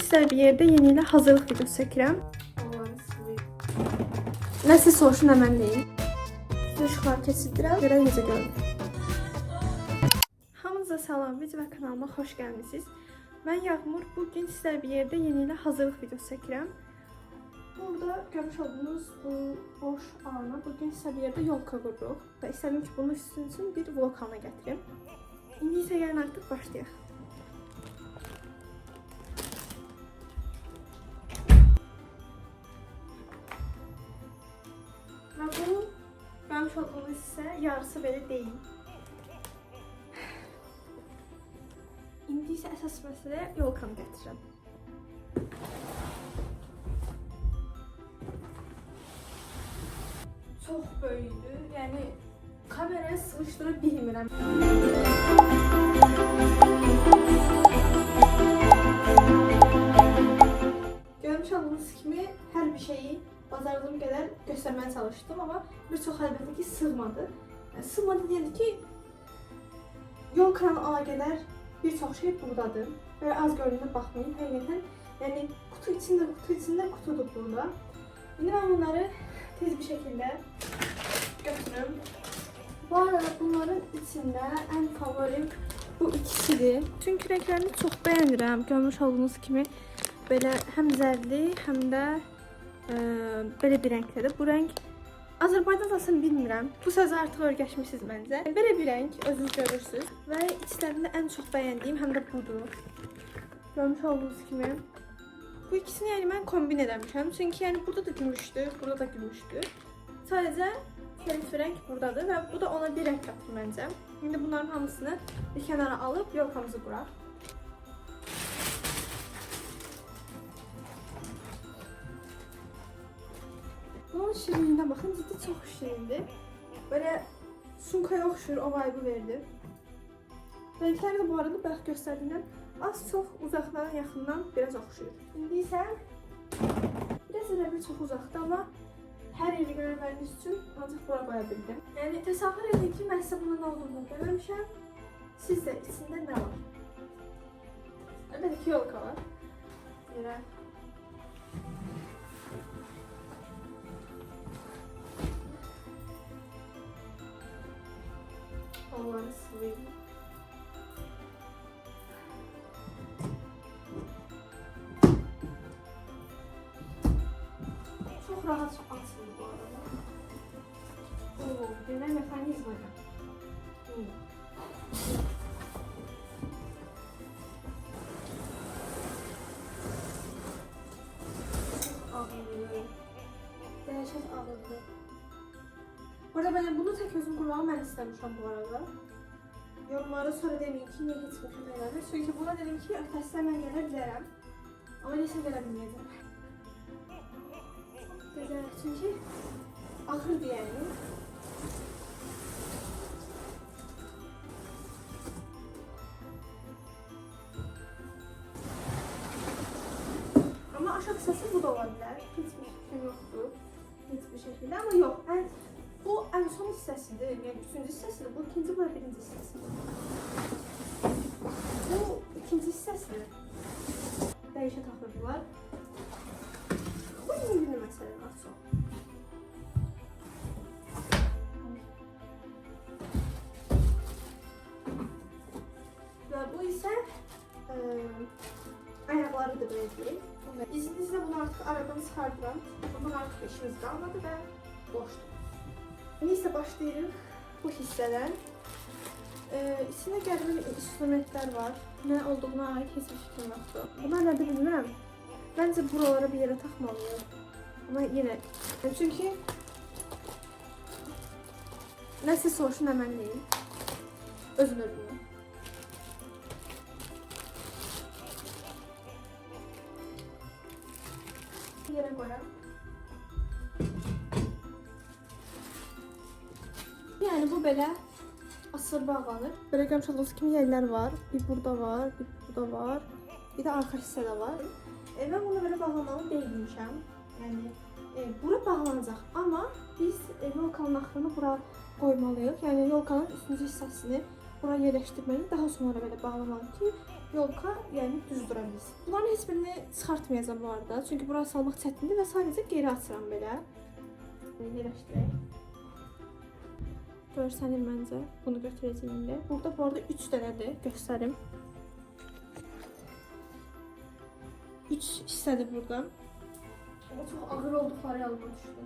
sizlərə bir yerdə yeni ilə hazırlıq videosu çəkirəm. Nə siz soruşun, nə mən deyim. Işıqları keçirdirəm, görə necə görünür. Hamınıza salam, video və kanalıma xoş gəlmişsiniz. Mən Yağmur, bugün sizlərə bir yerdə yeni ilə hazırlıq videosu çəkirəm. Burada görmüş olduğunuz bu boş alana bugün sizə bir yerdə yolka qururuq və istədim ki, bunu sizin üçün bir vlog halına gətirim. İndi isə gəlin artıq başlayaq. Və bu görmüş olduğunuz isə yarısı belə deyil. İndi isə əsas məsələ yolkanı gətirirəm. Çox böyükdür, yəni kameraya sığışdıra bilmirəm. Görmüş olduğunuz kimi hər bir şeyi bacardığım qədər göstərməyə çalışdım, amma bir çox əlbəttə ki sığmadı. Sığmadı deyəndə ki, yolkanın əlaqədar bir çox şey buradadır. Belə az görünür, baxmayın, həqiqətən. Yəni kutu içində kutudur burada. İndi mən bunları tez bir şəkildə götürüm. Bu arada bunların içində ən favorim bu ikisidir. Çünki rənglərini çox bəyənirəm. Görmüş olduğunuz kimi belə həm zərli, həm də belə bir rəngdədir. Bu rəng Azərbaycandasını bilmirəm. Bu sözü artıq öyrəşmisiniz məncə. Belə bir rəng özünüz görürsünüz və içlərində ən çox bəyəndiyim həm də budur. Görmüş olduğunuz kimi bu ikisini yəni mən kombin edəmişəm. Çünki yəni burada da gümüşdür, burada da gümüşdür. Sadəcə selif rəng buradadır və bu da ona bir rəng qatır məncə. İndi bunların hamısını bir kənara alıb yolkamızı quraq. Bunun şirinliyinə baxın, ciddi çox şirindir. Belə sunkaya oxşur, o vibe'ı verdi. Renkləri də bu arada bax göstərdiyimdən az çox uzaqdan, yaxından biraz oxşuyur. İndi isə biraz elə bir çox uzaqda, amma hər yeri görməyiniz üçün ancaq bura qoya bildim. Yəni təsəvvür edin ki, mən sizə bunun nə olduğunu görməmişəm. Sizdə içində nə var? Əlbəttə ki, yolka var. Yerə. Allah'ını seveyim. Çok rahat açılır bu arada. Oo, genel mekanizma ya. Ağırlı. Dehşet ağırlı. Burada ben bunu tek özüm kurmağı mən istemişim bu arada. Yorumlarda sonra demeyin ki, niye hiç bu kadar eləmir. Çünki buna dedim ki, ötəsindən mən gələ bilərəm. Amma nəsə gələ bilməyəcəm. Gözəl, çünki axırdır yəni. Amma aşağı hissəsi bu da ola bilər. Heç bir fikrim yoxdur. Heç bir şəkildə, amma yox. Bu ən son hissəsidir, yəni üçüncü hissəsidir. Bu ikinci, bu da birinci hissəsidir. Bu ikinci hissəsidir. Dəyişə taxırdılar. Bu indi məsələ az çox. Və bu isə ayaqlarıdır belə. İzninizlə bunu artıq aradan çıxardıram. Bundan artıq işimiz qalmadı və boşdur. İndi isə başlayırıq bu hissədən. İçində qəribə instrumentlər var. Nə olduğuna aid heç bir fikrim yoxdur. Bunlar nədir bilmirəm. Məncə buralara bir yerə taxmalıyıq. Amma yenə. Çünki nə siz soruşun, nə mən deyim. Özüm özümü. Yerə qoyaq. Yəni bu belə asır bağlanır. Belə görmüş olduğunuz kimi yerlər var. Bir burada var, bir burada var. Bir də arxa hissədə var. Mən bunu belə bağlamalı deyilmişəm. Yəni bura bağlanacaq. Amma biz yolkanın axırını bura qoymalıyıq. Yəni yolkanın üçüncü hissəsini bura yerləşdirməliyik. Daha sonra belə bağlamalıyıq ki, yolka yəni düz dura bilsin. Bunların heç birini çıxartmayacağam bu arada. Çünki bura salmaq çətindir və sadəcə geri açıram belə. Yerləşdirək. Görsənir məncə. Bunu götürəcəyim indi. Burada bu arada 3 dənədir. Göstərim. 3 hissədir burada. Ama çox ağır olduqları yadıma düşdü.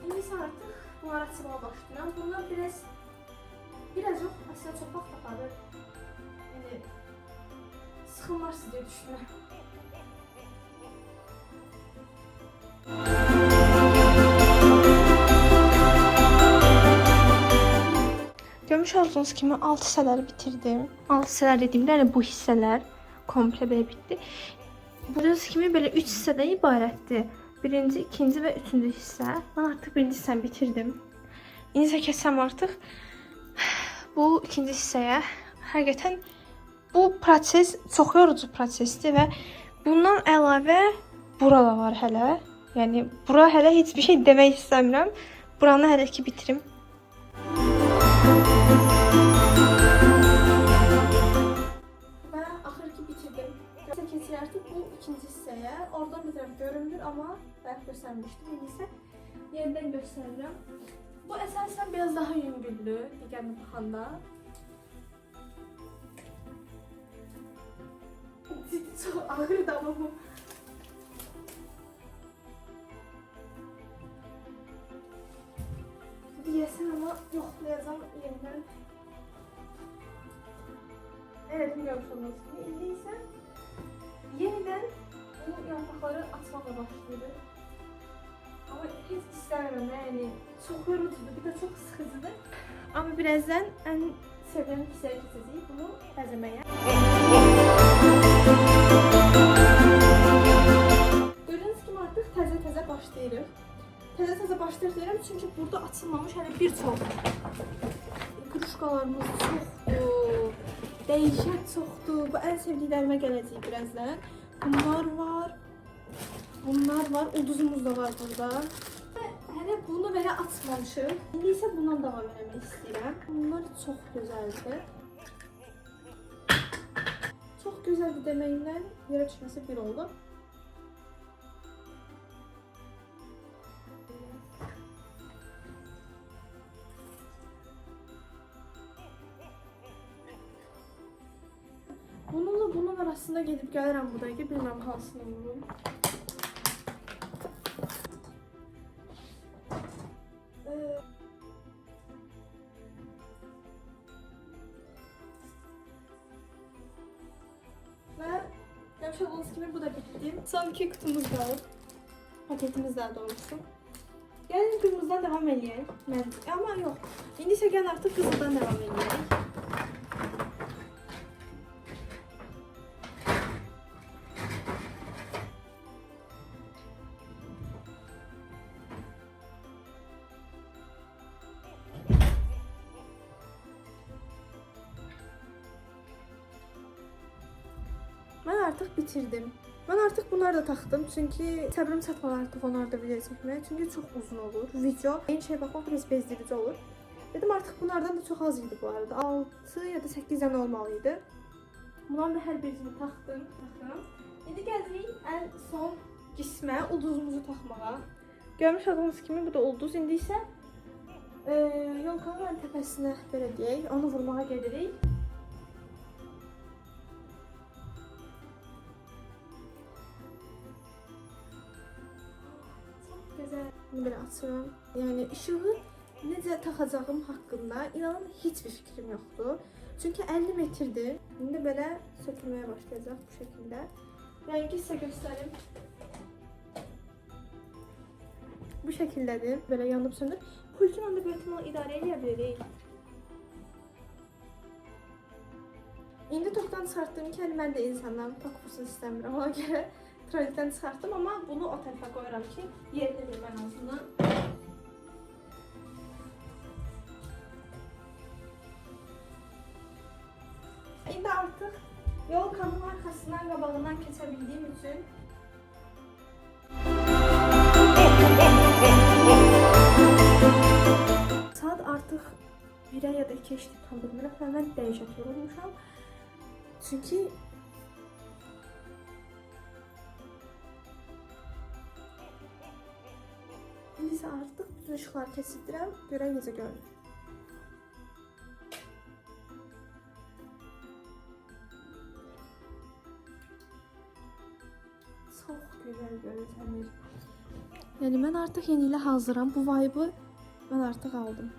İndi isə artıq bunları açmağa başlayıram. Bunlar biraz yox, aslında çox vaxt aparır. Yəni sıxılmarsınız deyə düşünürəm. Görmüş olduğunuz kimi 6 hissələri bitirdim. 6 hissələr dediyimdə yəni bu hissələr komple belə bitdi. Gördüyünüz kimi belə 3 hissədən ibarətdir. Birinci, ikinci və üçüncü hissə. Mən artıq birinci hissəni bitirdim. İndi isə keçsəm artıq bu ikinci hissəyə. Həqiqətən bu proses çox yorucu prosesdir və bundan əlavə bura da var hələ. Yəni bura hələ heç bir şey demək istəmirəm. Buranı hələ ki bitirim. Və axır ki bitirdim. Keçir artıq bu ikinci hissəyə. Oradan bizə görünmür, amma bayaq göstərmişdim. İndi isə yenidən göstərirəm. Bu əsasən biraz daha yüngüllü digərinə baxanda. Çox ağırdır amma bu. Deyəsən amma yoxlayacağım yenidən. Evet, görürsünüz. İndi isə yenidən bu yarpaqları açmaqla başlayırıq. Amma heç istəmirəm, yəni çox yorucudur, bir də çox sıxıcıdır. Amma birazdan ən sevdiyim hissəyə keçəcəyik, bunu bəzəməyə. Gördüyünüz kimi artıq təzə-təzə başlayırıq. Təzə-təzə başlayırıq deyirəm, çünki burada açılmamış hələ bir çox quruşqalarımız çoxdur. Dəyişən çoxdur. Bu ən sevdiklərimə gələcək birazdan. Bunlar var. Bunlar var. Ulduzumuz da var burada. Hələ bunu belə açmamışıq. İndi isə bundan davam etmək istəyirəm. Bunlar çox gözəldir. Çox gözəldir deməklə yerə düşməsi bir oldu. Bununla bunun arasında gedib gəlirəm bu dəqiqə, bilmirəm hansını vururum. Və görmüş olduğunuz kimi bu da bitdi. Son 2 kutumuz qalıb. Paketimiz daha doğrusu. Gəlin qırmızıdan devam edəyək. Amma yox. İndi isə gəlin artıq qızıldan devam edəyək. Mən artıq bitirdim. Mən artıq bunları da taxdım, çünki səbrim çatmadı artıq onları da video çəkməyə, çünki çox uzun olur video. Eyni şey baxmaq biraz bezdirici olur. Dedim artıq bunlardan da çox az idi bu arada. 6 ya da 8 dənə olmalıydı. Bunların da hər birini taxdım. İndi gəlirik ən son qismə, ulduzumuzu taxmağa. Görmüş olduğunuz kimi bu da ulduz. İndi isə yolkanın ən təpəsinə belə deyək, onu vurmağa gedirik. Bunu belə açıram. Yəni işığı necə taxacağım haqqında inanın heç bir fikrim yoxdur. Çünki 50 metrdir. İndi belə sökülməyə başlayacaq bu şəkildə. Rəngi sizə göstərim. Bu şəkildədir. Belə yanıb söndür. Pultun onda böyük ihtimal idarə edə bilərik. İndi tokdan çıxartdığım ki, mən də insanların tokusun istəmirəm. Ona görə tualetdən çıxartdım, amma bunu o tərəfə qoyuram ki, yerini bilmə ən azından. İndi artıq yolkanın arxasından, qabağından keçə bildiyim üçün 1-ə ya da 2 işləyib tam bilmirəm. Və mən dəyişək olmuşam. Çünki İndi isə artıq bütün işıqları kəsildirəm. Görək necə görünür. Çox gözəl görünür. Yəni mən artıq yeni ilə hazıram. Bu vibe'ı mən artıq aldım.